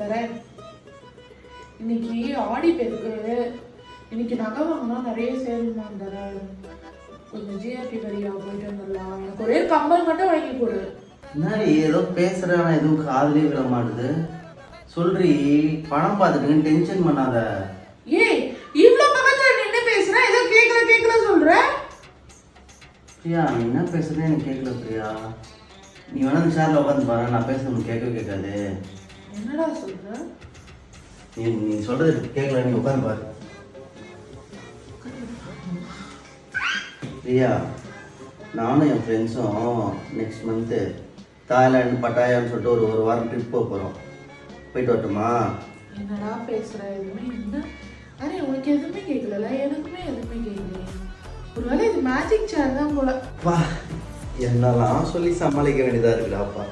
தரேன். இன்னைக்கு ஆடி பெருக்கு. இன்னைக்கு நகை வாங்கினா நிறைய சேருமா தரேன். கொஞ்சம் ஜிஆர்டி வரியா போயிட்டு வந்துடலாம். எனக்கு ஒரே கம்பல் மட்டும் வாங்கி கொடு. என்ன ஏதோ பேசுறேன், எதுவும் காதலே விட மாட்டுது. சொல்றி, பணம் பார்த்துட்டு டென்ஷன் பண்ணாத. ஏய், இவ்வளவு பக்கத்துல நின்னு பேசுற, ஏதோ கேக்கல சொல்ற. பிரியா, நீ என்ன பேசுறதே எனக்கு கேட்கல பிரியா. நீ வேணா இந்த சேர்ல உட்காந்து பாரு, நான் பேசுறது உனக்கு கேட்கவே கேட்காது. என்னடா சொல்ற? நீ சொல்றது கேட்கல, நீ உட்காந்து பாரு. பிரியா, நானும் என் ஃப்ரெண்ட்ஸும் நெக்ஸ்ட் மந்த்து தாய்லாந்து பட்டாயான்னு சொல்லிட்டு ஒரு வாரம் ட்ரிப் போக போகிறோம். போயிட்டு வரட்டுமா? என்னடா பேசுற? எதுவுமே என்ன? அரே, உனக்கு எதுவுமே கேட்கல, எனக்குமே எதுவுமே கேட்கல. ஒருவேளை இது மேஜிக் சேர் தான் போல. என்னெல்லாம் சொல்லி சமாளிக்க வேண்டியதாக இருக்குடாப்பா.